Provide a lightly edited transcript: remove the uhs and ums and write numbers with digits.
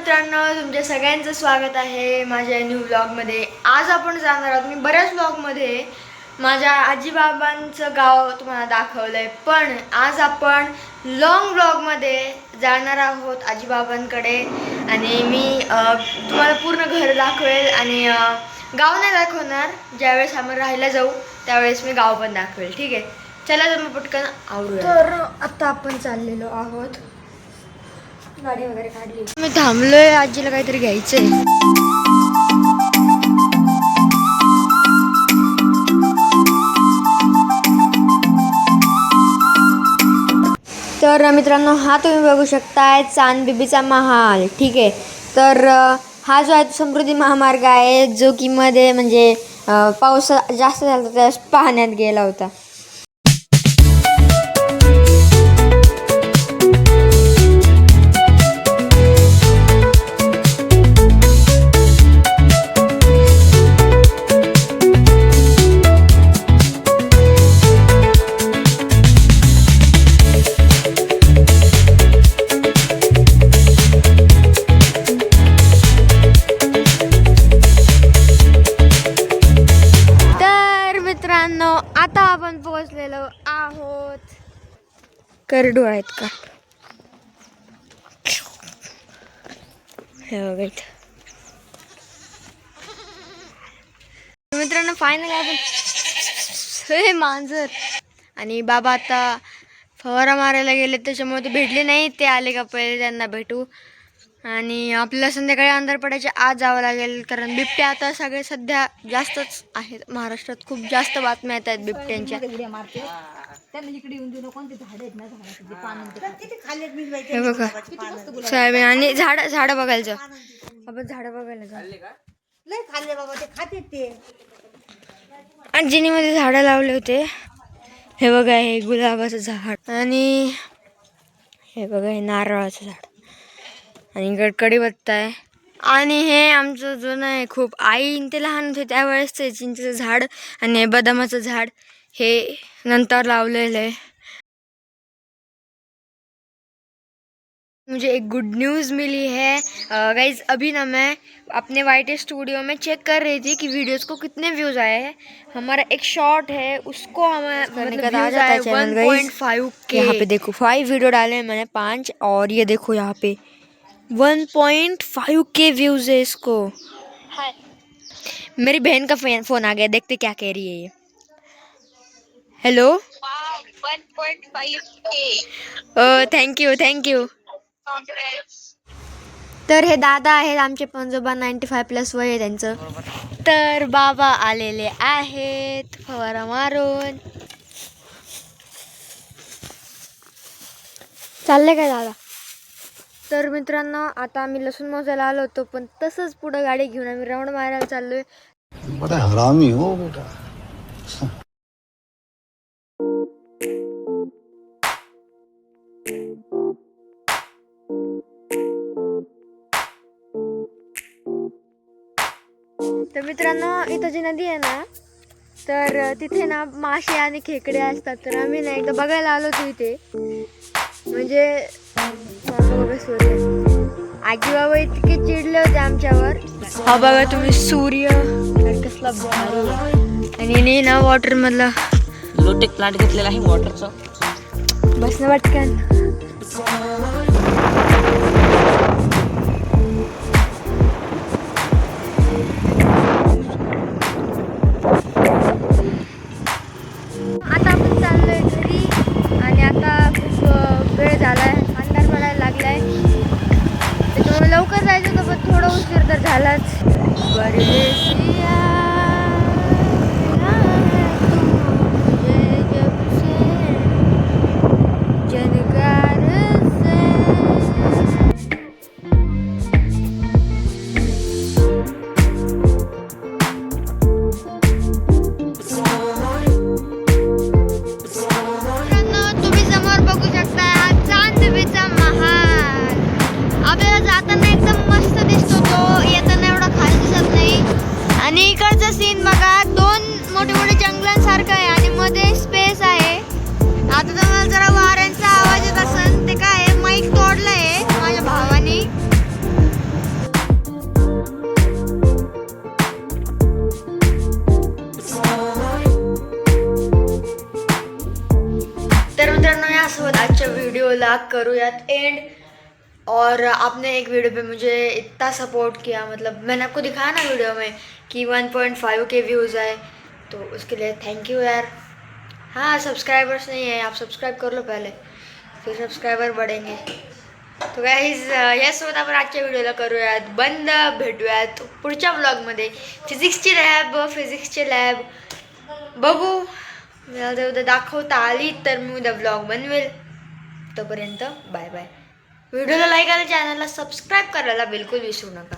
मित्रांनो, तुमच्या सगळ्यांचं स्वागत आहे माझ्या न्यू व्लॉगमध्ये। आज आपण जाणार आहोत, मी बऱ्याच व्लॉगमध्ये माझ्या आजीबाबांचं गाव तुम्हाला दाखवलंय, पण आज आपण लॉंग व्लॉगमध्ये जाणार आहोत आजीबाबांकडे आणि मी तुम्हाला पूर्ण घर दाखवेल आणि गाव नाही दाखवणार। ज्यावेळेस आम्ही राहायला जाऊ त्यावेळेस मी गाव पण दाखवेल, ठीक आहे? चला तर मग पटकन आवडूया। तर आता आपण चाललेलो आहोत, गाडी वगैरे काढली, मी थांबलोय, आजीला काहीतरी घ्यायचंय। तर मित्रांनो, हा तुम्ही बघू शकताय चांदबिबीचा महाल, ठीक आहे? तर हा जो आहे तो समृद्धी महामार्ग आहे, जो की मध्ये म्हणजे पाऊस जास्त झाला तर त्यावेळेस पाहण्यात गेला होता। आता आपण पोहोचलेलो आहोत। करडू आहेत का हे बघा मित्रांनो, फायनली आपण हे मांजर आणि बाबा आता फवारा मारायला गेले, त्याच्यामुळे ते भेटले नाही, ते आले का पहिले त्यांना भेटू। आणि आपल्याला संध्याकाळी अंधार पडायच्या आज जावं लागेल, कारण बिबट्या आता सगळे सध्या जास्तच आहेत महाराष्ट्रात, खूप जास्त बातम्या येत आहेत बिबट्यांच्या। हे बघा सोयाबीन आणि झाड बघायला जाऊ आपण, झाडं बघायला जाऊ। आजीनीमध्ये झाडं लावले होते, हे बघा हे गुलाबाचं झाड आणि हे बघा हे नारळाचं झाड आणि कडीपत्ता आहे। आणि हे आमचं जुनं आहे खूप, आई ते लहान होते त्यावेळेस ते चिंचेचं झाड आणि बदामाचं झाड हे नंतर लावलेलं आहे। मुझे एक गुड न्यूज़ मिली है गाइज, अभी ना मैं अपने YT स्टूडियो में चेक कर रही थी कि वीडियोस को कितने व्यूज़ आए हैं। हमारा एक शॉर्ट है उसको हमें मतलब व्यूज़ आए 1.5K। यहाँ पे देखो 5 वीडियो डाले हैं मैंने 5, और ये देखो यहाँ पे 1.5K व्यूज़ है इसको। मेरी बहन का फ़ोन आ गया, देखते क्या कह रही है ये। Hello 1.5K। Thank you. तर हे दादा आहेत आमचे पंजोबा, 95+ वय आहे त्यांचं। तर बाबा आलेले आहेत फवारा मारून, चालले काय दादा? तर मित्रांनो, आता आम्ही लसूण मोजायला आलो होतो, पण तसंच पुढं गाडी घेऊन आम्ही राऊंड मारायला चाललोय। बड़ा हरामी हो बेटा। तर मित्रांनो, इथं जी नदी आहे ना, तर तिथे ना मासे आणि खेकडे असतात, तर आम्ही ना एकदा बघायला आलो होतो इथे। म्हणजे आजी बाबा इतके चिडले होते आमच्यावर। हा बघा तुम्ही सूर्य कसला भारी, आणि ना वॉटर मधला लोटेक प्लांट घेतलेला आहे वॉटरचा, बसणं वाटकन। आता आपण चाललोय घरी आणि आता खूप वेळ झालाय, अंधार पडायला लागलाय, त्याच्यामुळे लवकर जायचं होतं, पण थोडं उशीर तर झालाच। आणि इकडचं आजच्या वीडियोला करूयात एंड। और आपने एक वीडियो पे मुझे इतना सपोर्ट किया, मतलब मैंने आपको दिखाया ना वीडियो में कि 1.5 के व्यूज़ आए, तो उसके लिए थैंक यू यार। हाँ, सब्सक्राइबर्स नहीं है, आप सब्सक्राइब कर लो पहले, फिर सब्सक्राइबर बढ़ेंगे। तो गाईज यासोबत आपण आजच्या व्हिडिओला करूयात बंद। भेटूयात पुढच्या व्लॉगमध्ये। फिजिक्सची लॅब बघू, मला जर उद्या दाखवता आली तर मी उद्या व्लॉग बनवेल। तोपर्यंत बाय बाय। व्हिडिओला लाईक आणि चॅनलला सबस्क्राईब करायला बिलकुल विसरू नका।